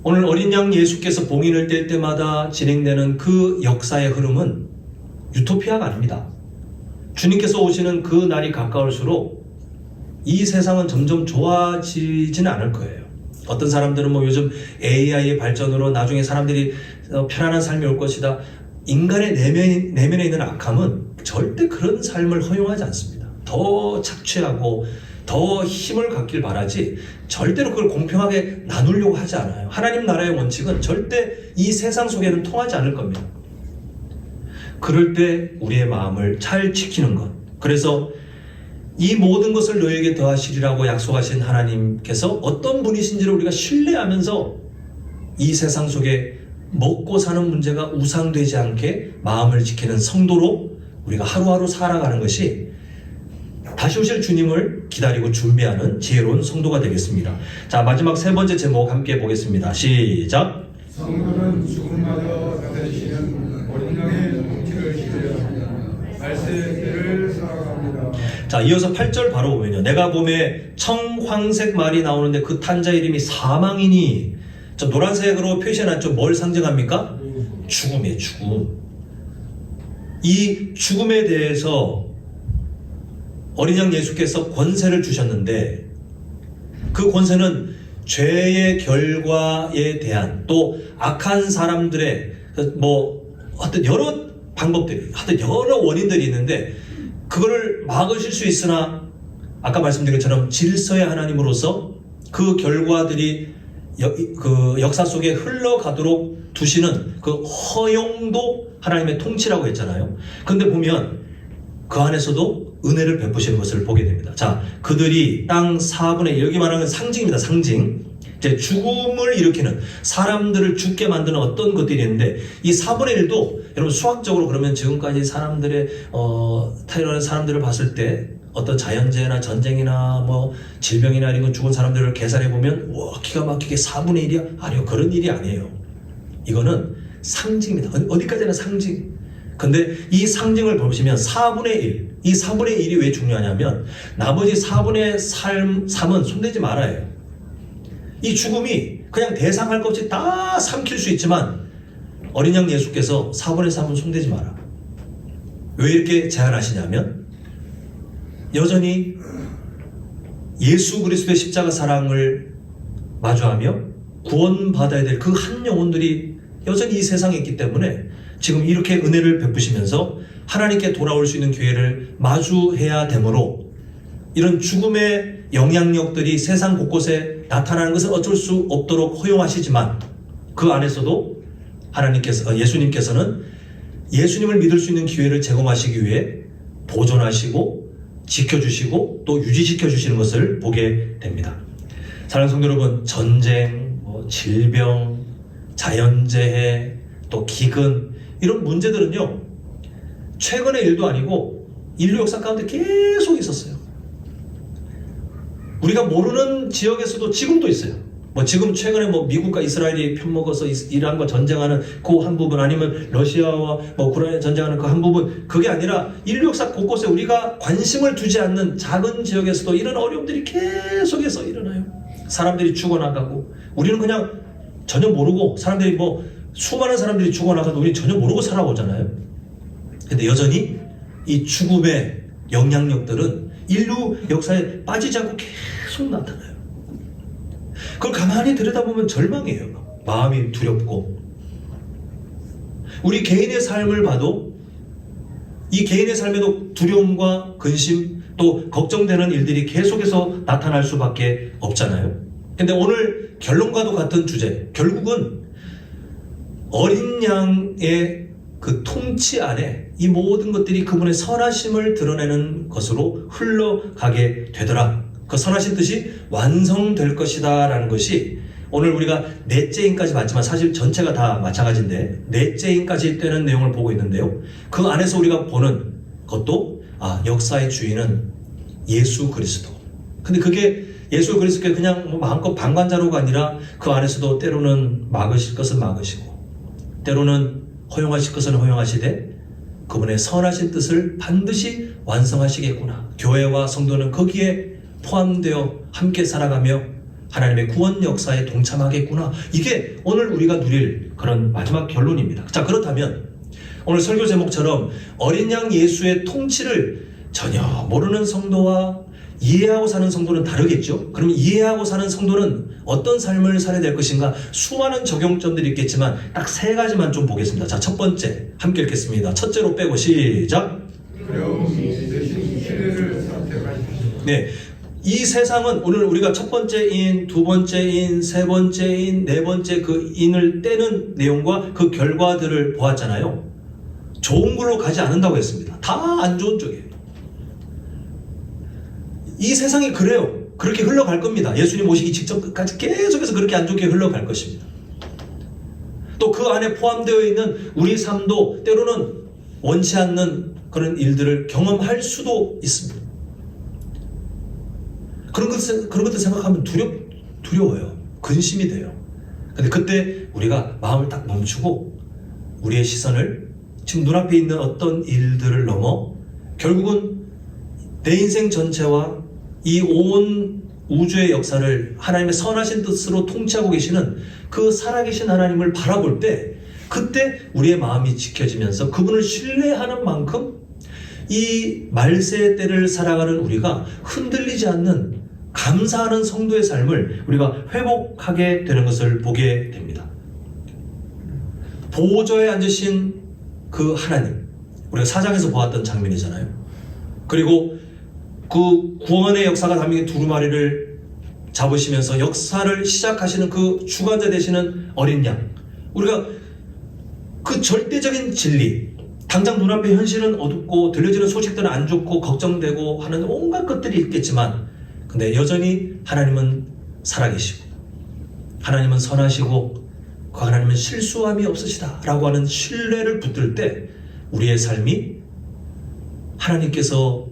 오늘 어린 양 예수께서 봉인을 뗄 때마다 진행되는 그 역사의 흐름은 유토피아가 아닙니다. 주님께서 오시는 그 날이 가까울수록 이 세상은 점점 좋아지지는 않을 거예요. 어떤 사람들은 요즘 AI의 발전으로 나중에 사람들이 편안한 삶이 올 것이다. 인간의 내면에 있는 악함은 절대 그런 삶을 허용하지 않습니다. 더 착취하고 더 힘을 갖길 바라지 절대로 그걸 공평하게 나누려고 하지 않아요. 하나님 나라의 원칙은 절대 이 세상 속에는 통하지 않을 겁니다. 그럴 때 우리의 마음을 잘 지키는 것. 그래서 이 모든 것을 너에게 더하시리라고 약속하신 하나님께서 어떤 분이신지를 우리가 신뢰하면서 이 세상 속에 먹고 사는 문제가 우상되지 않게 마음을 지키는 성도로 우리가 하루하루 살아가는 것이 다시 오실 주님을 기다리고 준비하는 지혜로운 성도가 되겠습니다. 자, 마지막 세 번째 제목 함께 보겠습니다. 시작. 성도는 죽음마저 다스리시는 어린 양의 통치를 신뢰합니다. 말세를 살아갑니다. 자, 이어서 8절 바로 보면요. 내가 봄에 청황색 말이 나오는데 그 탄자 이름이 사망이니, 저 노란색으로 표시해놨죠. 뭘 상징합니까? 죽음이에요. 죽음. 이 죽음에 대해서 어린 양 예수께서 권세를 주셨는데, 그 권세는 죄의 결과에 대한 또 악한 사람들의 하여튼 여러 방법들이 하여튼 여러 원인들이 있는데 그거를 막으실 수 있으나 아까 말씀드린 것처럼 질서의 하나님으로서 그 결과들이 그 역사 속에 흘러가도록 두시는 그 허용도 하나님의 통치라고 했잖아요. 근데 보면 그 안에서도 은혜를 베푸시는 것을 보게 됩니다. 자, 그들이 땅 4분의 1, 여기 말하는 상징입니다. 상징. 이제 죽음을 일으키는 사람들을 죽게 만드는 어떤 것들이 있는데 이 4분의 1도 여러분 수학적으로 그러면 지금까지 사람들의 태어난 사람들을 봤을 때 어떤 자연재해나 전쟁이나 뭐 질병이나 이런 거 죽은 사람들을 계산해 보면 와 기가 막히게 4분의 1이야? 아니요, 그런 일이 아니에요. 이거는 상징입니다. 어디까지나 상징. 근데 이 상징을 보시면 4분의 1, 이 4분의 1이 왜 중요하냐면 나머지 4분의 3은 손대지 말아요. 이 죽음이 그냥 대상할 것 없이 다 삼킬 수 있지만 어린 양 예수께서 4분의 3은 손대지 마라. 왜 이렇게 제안하시냐면 여전히 예수 그리스도의 십자가 사랑을 마주하며 구원받아야 될 그 한 영혼들이 여전히 이 세상에 있기 때문에 지금 이렇게 은혜를 베푸시면서 하나님께 돌아올 수 있는 기회를 마주해야 되므로 이런 죽음의 영향력들이 세상 곳곳에 나타나는 것은 어쩔 수 없도록 허용하시지만 그 안에서도 예수님께서는 예수님을 믿을 수 있는 기회를 제공하시기 위해 보존하시고 지켜주시고 또 유지시켜 주시는 것을 보게 됩니다. 사랑하는 성도 여러분, 전쟁, 질병, 자연재해, 또 기근 이런 문제들은요 최근의 일도 아니고 인류 역사 가운데 계속 있었어요. 우리가 모르는 지역에서도 지금도 있어요. 지금 최근에 미국과 이스라엘이 편먹어서 이란과 전쟁하는 그 한 부분, 아니면 러시아와 우크라이나 전쟁하는 그 한 부분, 그게 아니라 인류 역사 곳곳에 우리가 관심을 두지 않는 작은 지역에서도 이런 어려움들이 계속해서 일어나요. 사람들이 죽어나가고 우리는 그냥 전혀 모르고, 사람들이 수많은 사람들이 죽어나가도 우리 전혀 모르고 살아오잖아요. 근데 여전히 이 죽음의 영향력들은 인류 역사에 빠지지 않고 계속 나타나요. 그걸 가만히 들여다보면 절망이에요. 마음이 두렵고. 우리 개인의 삶을 봐도 이 개인의 삶에도 두려움과 근심 또 걱정되는 일들이 계속해서 나타날 수밖에 없잖아요. 근데 오늘 결론과도 같은 주제, 결국은 어린 양의 그 통치 안에 이 모든 것들이 그분의 선하심을 드러내는 것으로 흘러가게 되더라. 그 선하신 뜻이 완성될 것이다 라는 것이 오늘 우리가 넷째 인까지 봤지만 사실 전체가 다 마찬가지인데 넷째 인까지 되는 내용을 보고 있는데요. 그 안에서 우리가 보는 것도 역사의 주인은 예수 그리스도. 근데 그게 예수 그리스도께 그냥 마음껏 방관자로가 아니라 그 안에서도 때로는 막으실 것은 막으시고 때로는 허용하실 것은 허용하시되 그분의 선하신 뜻을 반드시 완성하시겠구나. 교회와 성도는 거기에 포함되어 함께 살아가며 하나님의 구원 역사에 동참하겠구나. 이게 오늘 우리가 누릴 그런 마지막 결론입니다. 자, 그렇다면 오늘 설교 제목처럼 어린 양 예수의 통치를 전혀 모르는 성도와 이해하고 사는 성도는 다르겠죠. 그럼 이해하고 사는 성도는 어떤 삶을 살아야 될 것인가? 수많은 적용점들이 있겠지만 딱 세 가지만 좀 보겠습니다. 자, 첫 번째 함께 읽겠습니다. 첫째로 빼고 시작. 그럼 대신 시대를 선택하십시오. 네, 이 세상은 오늘 우리가 첫 번째 인, 두 번째 인, 세 번째 인, 네 번째 그 인을 떼는 내용과 그 결과들을 보았잖아요. 좋은 걸로 가지 않는다고 했습니다. 다 안 좋은 쪽이에요. 이 세상이 그래요. 그렇게 흘러갈 겁니다. 예수님 오시기 직전까지 계속해서 그렇게 안 좋게 흘러갈 것입니다. 또 그 안에 포함되어 있는 우리 삶도 때로는 원치 않는 그런 일들을 경험할 수도 있습니다. 그런 것들 생각하면 두려워요. 근심이 돼요. 근데 그때 우리가 마음을 딱 멈추고 우리의 시선을 지금 눈앞에 있는 어떤 일들을 넘어 결국은 내 인생 전체와 이 온 우주의 역사를 하나님의 선하신 뜻으로 통치하고 계시는 그 살아계신 하나님을 바라볼 때 그때 우리의 마음이 지켜지면서 그분을 신뢰하는 만큼 이 말세의 때를 살아가는 우리가 흔들리지 않는 감사하는 성도의 삶을 우리가 회복하게 되는 것을 보게 됩니다. 보좌에 앉으신 그 하나님, 우리가 사장에서 보았던 장면이잖아요. 그리고 그 구원의 역사가 담긴 두루마리를 잡으시면서 역사를 시작하시는 그 주관자 되시는 어린 양, 우리가 그 절대적인 진리, 당장 눈앞의 현실은 어둡고 들려지는 소식들은 안 좋고 걱정되고 하는 온갖 것들이 있겠지만, 근데 여전히 하나님은 살아계시고 하나님은 선하시고 그 하나님은 실수함이 없으시다 라고 하는 신뢰를 붙들 때 우리의 삶이 하나님께서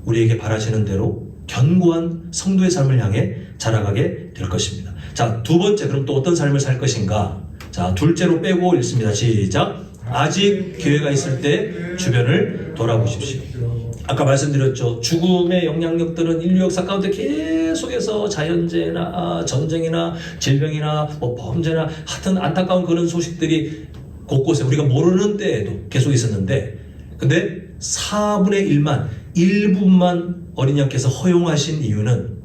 우리에게 바라시는 대로 견고한 성도의 삶을 향해 자라가게 될 것입니다. 자, 두 번째, 그럼 또 어떤 삶을 살 것인가? 자, 둘째로 빼고 읽습니다. 시작. 아직 기회가 있을 때 주변을 돌아보십시오. 아까 말씀드렸죠. 죽음의 영향력들은 인류 역사 가운데 계속해서 자연재해나 전쟁이나 질병이나 뭐 범죄나 하여튼 안타까운 그런 소식들이 곳곳에 우리가 모르는 때에도 계속 있었는데, 근데 4분의 1만, 일부만 어린 양께서 허용하신 이유는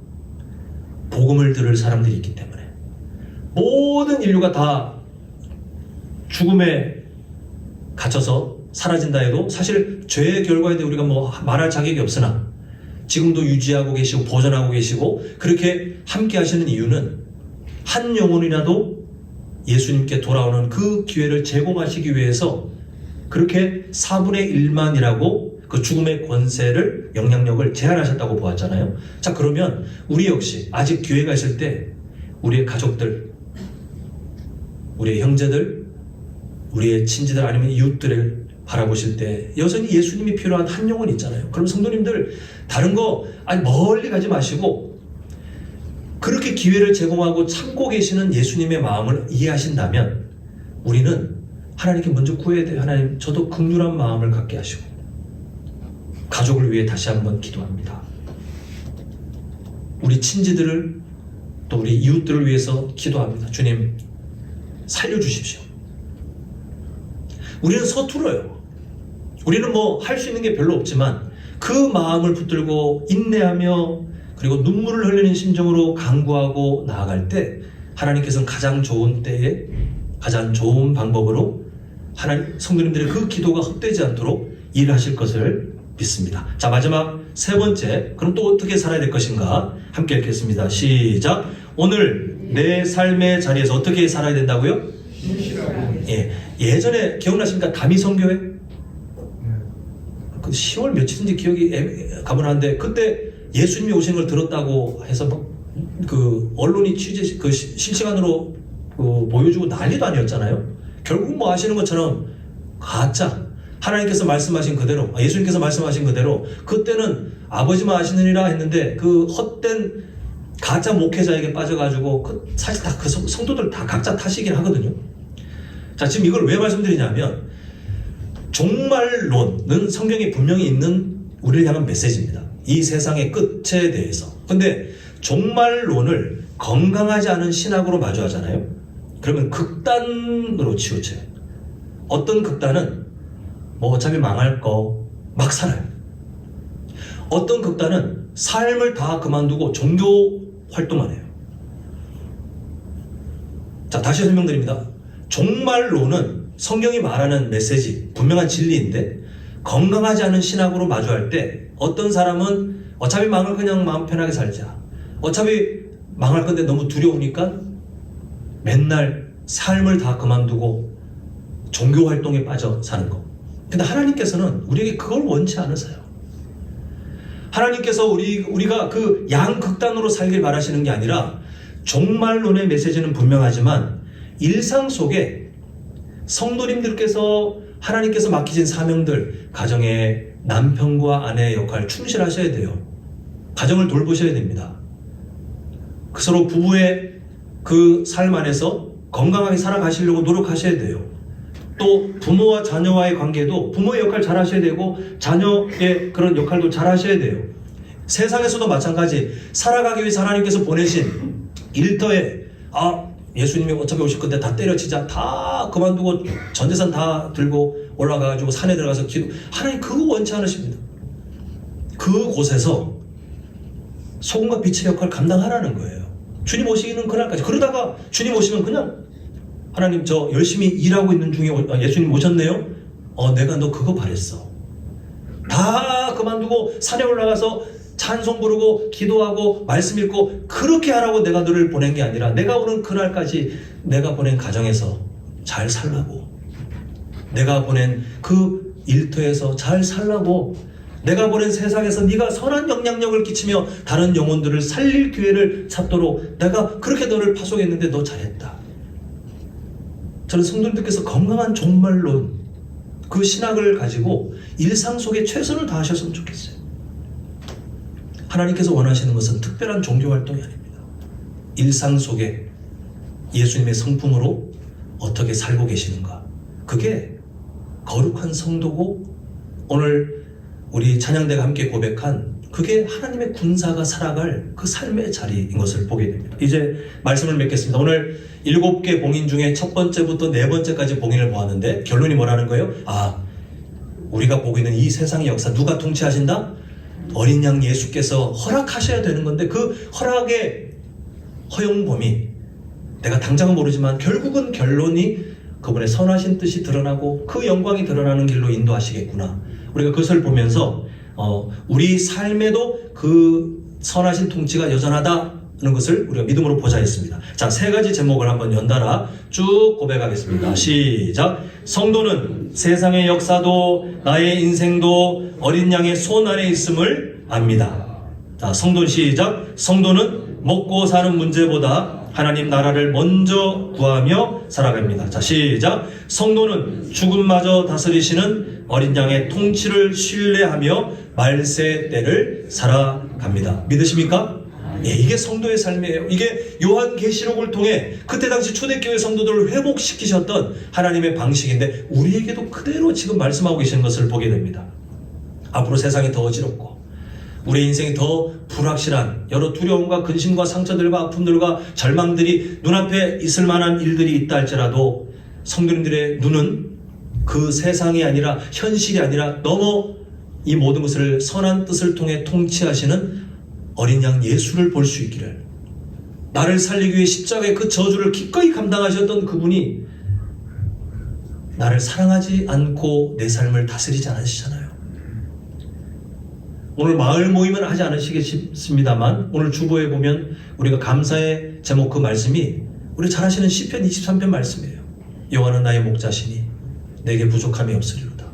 복음을 들을 사람들이 있기 때문에. 모든 인류가 다 죽음에 갇혀서 사라진다 해도 사실 죄의 결과에 대해 우리가 뭐 말할 자격이 없으나 지금도 유지하고 계시고 보존하고 계시고 그렇게 함께 하시는 이유는 한 영혼이라도 예수님께 돌아오는 그 기회를 제공하시기 위해서 그렇게 4분의 1만이라고 그 죽음의 권세를, 영향력을 제한하셨다고 보았잖아요. 자, 그러면 우리 역시 아직 기회가 있을 때 우리의 가족들, 우리의 형제들, 우리의 친지들 아니면 이웃들을 바라보실 때 여전히 예수님이 필요한 한 영혼 있잖아요. 그럼 성도님들 다른 거 멀리 가지 마시고 그렇게 기회를 제공하고 참고 계시는 예수님의 마음을 이해하신다면 우리는 하나님께 먼저 구해야 돼요. 하나님, 저도 긍휼한 마음을 갖게 하시고 가족을 위해 다시 한번 기도합니다. 우리 친지들을 또 우리 이웃들을 위해서 기도합니다. 주님, 살려주십시오. 우리는 서툴어요. 우리는 뭐 할 수 있는 게 별로 없지만 그 마음을 붙들고 인내하며 그리고 눈물을 흘리는 심정으로 간구하고 나아갈 때 하나님께서는 가장 좋은 때에 가장 좋은 방법으로 하나님 성도님들의 그 기도가 헛되지 않도록 일하실 것을 믿습니다. 자, 마지막 세 번째, 그럼 또 어떻게 살아야 될 것인가 함께 읽겠습니다. 시작. 오늘 내 삶의 자리에서 어떻게 살아야 된다고요? 예전에 기억나십니까? 다미선교회? 그 10월 며칠인지 기억이 가물한데 그때 예수님이 오신 걸 들었다고 해서 막 그 언론이 취재 실시간으로 보여주고 난리도 아니었잖아요. 결국 뭐 아시는 것처럼 가짜, 하나님께서 말씀하신 그대로, 예수님께서 말씀하신 그대로 그때는 아버지만 아시느니라 했는데 그 헛된 가짜 목회자에게 빠져가지고 사실 다 그 성도들 다 각자 탓이긴 하거든요. 자, 지금 이걸 왜 말씀드리냐면 종말론은 성경에 분명히 있는 우리를 향한 메시지입니다. 이 세상의 끝에 대해서. 근데 종말론을 건강하지 않은 신학으로 마주하잖아요. 그러면 극단으로 치우쳐요. 어떤 극단은 뭐 어차피 망할 거 막 살아요. 어떤 극단은 삶을 다 그만두고 종교 활동만 해요. 자, 다시 설명드립니다. 종말론은 성경이 말하는 메시지, 분명한 진리인데 건강하지 않은 신학으로 마주할 때 어떤 사람은 어차피 망을 그냥 마음 편하게 살자. 어차피 망할 건데 너무 두려우니까 맨날 삶을 다 그만두고 종교 활동에 빠져 사는 거. 근데 하나님께서는 우리에게 그걸 원치 않으세요. 하나님께서 우리가 그 양극단으로 살길 바라시는 게 아니라 종말론의 메시지는 분명하지만 일상 속에 성도님들께서 하나님께서 맡기신 사명들, 가정의 남편과 아내의 역할 충실하셔야 돼요. 가정을 돌보셔야 됩니다. 서로 부부의 그 삶 안에서 건강하게 살아가시려고 노력하셔야 돼요. 또 부모와 자녀와의 관계도 부모의 역할 잘 하셔야 되고 자녀의 그런 역할도 잘 하셔야 돼요. 세상에서도 마찬가지. 살아가기 위해서 하나님께서 보내신 일터에 예수님이 어차피 오실 건데 다 때려치자, 다 그만두고 전재산 다 들고 올라가가지고 산에 들어가서 기도. 하나님 그거 원치 않으십니다. 그곳에서 소금과 빛의 역할을 감당하라는 거예요. 주님 오시기는 그날까지. 그러다가 주님 오시면 그냥 하나님 저 열심히 일하고 있는 중에 예수님 오셨네요? 내가 너 그거 바랬어. 다 그만두고 산에 올라가서 찬송 부르고 기도하고 말씀 읽고 그렇게 하라고 내가 너를 보낸 게 아니라 내가 오는 그날까지 내가 보낸 가정에서 잘 살라고, 내가 보낸 그 일터에서 잘 살라고, 내가 보낸 세상에서 네가 선한 영향력을 끼치며 다른 영혼들을 살릴 기회를 찾도록 내가 그렇게 너를 파송했는데 너 잘했다. 저는 성도님들께서 건강한 종말론 그 신학을 가지고 일상 속에 최선을 다하셨으면 좋겠어요. 하나님께서 원하시는 것은 특별한 종교활동이 아닙니다. 일상 속에 예수님의 성품으로 어떻게 살고 계시는가, 그게 거룩한 성도고 오늘 우리 찬양대가 함께 고백한 그게 하나님의 군사가 살아갈 그 삶의 자리인 것을 보게 됩니다. 이제 말씀을 맺겠습니다. 오늘 7개 봉인 중에 첫 번째부터 네 번째까지 봉인을 보았는데 결론이 뭐라는 거예요? 우리가 보고 있는 이 세상의 역사 누가 통치하신다? 어린 양 예수께서 허락하셔야 되는 건데 그 허락의 허용범위, 내가 당장은 모르지만 결국은 결론이 그분의 선하신 뜻이 드러나고 그 영광이 드러나는 길로 인도하시겠구나. 우리가 그것을 보면서 우리 삶에도 그 선하신 통치가 여전하다는 것을 우리가 믿음으로 보자 했습니다. 자, 세 가지 제목을 한번 연달아 쭉 고백하겠습니다. 시작. 성도는 세상의 역사도 나의 인생도 어린 양의 손 안에 있음을 압니다. 자, 성도 시작. 성도는 먹고 사는 문제보다 하나님 나라를 먼저 구하며 살아갑니다. 자, 시작. 성도는 죽음마저 다스리시는 어린 양의 통치를 신뢰하며 말세 때를 살아갑니다. 믿으십니까? 예, 이게 성도의 삶이에요. 이게 요한계시록을 통해 그때 당시 초대교회 성도들을 회복시키셨던 하나님의 방식인데 우리에게도 그대로 지금 말씀하고 계시는 것을 보게 됩니다. 앞으로 세상이 더 어지럽고 우리 인생이 더 불확실한 여러 두려움과 근심과 상처들과 아픔들과 절망들이 눈앞에 있을 만한 일들이 있다 할지라도 성도님들의 눈은 그 세상이 아니라 현실이 아니라 넘어 이 모든 것을 선한 뜻을 통해 통치하시는 어린 양 예수를 볼 수 있기를, 나를 살리기 위해 십자가의 그 저주를 기꺼이 감당하셨던 그분이 나를 사랑하지 않고 내 삶을 다스리지 않으시잖아요. 오늘 마을 모임은 하지 않으시겠습니다만 오늘 주보에 보면 우리가 감사의 제목 그 말씀이 우리 잘 아시는 시편 23편 말씀이에요. 여호와는 나의 목자시니 내게 부족함이 없으리로다.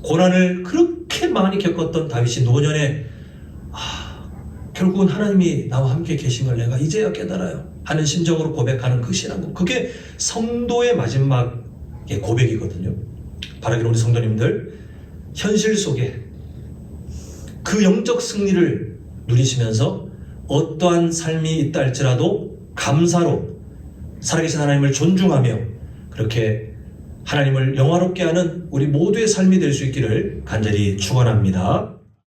고난을 그렇게 많이 겪었던 다윗이 노년에 결국은 하나님이 나와 함께 계신 걸 내가 이제야 깨달아요 하는 심정으로 고백하는 그 신앙고, 그게 성도의 마지막의 고백이거든요. 바라기는 우리 성도님들 현실 속에 그 영적 승리를 누리시면서 어떠한 삶이 있다 할지라도 감사로 살아계신 하나님을 존중하며 그렇게 하나님을 영화롭게 하는 우리 모두의 삶이 될 수 있기를 간절히 축원합니다.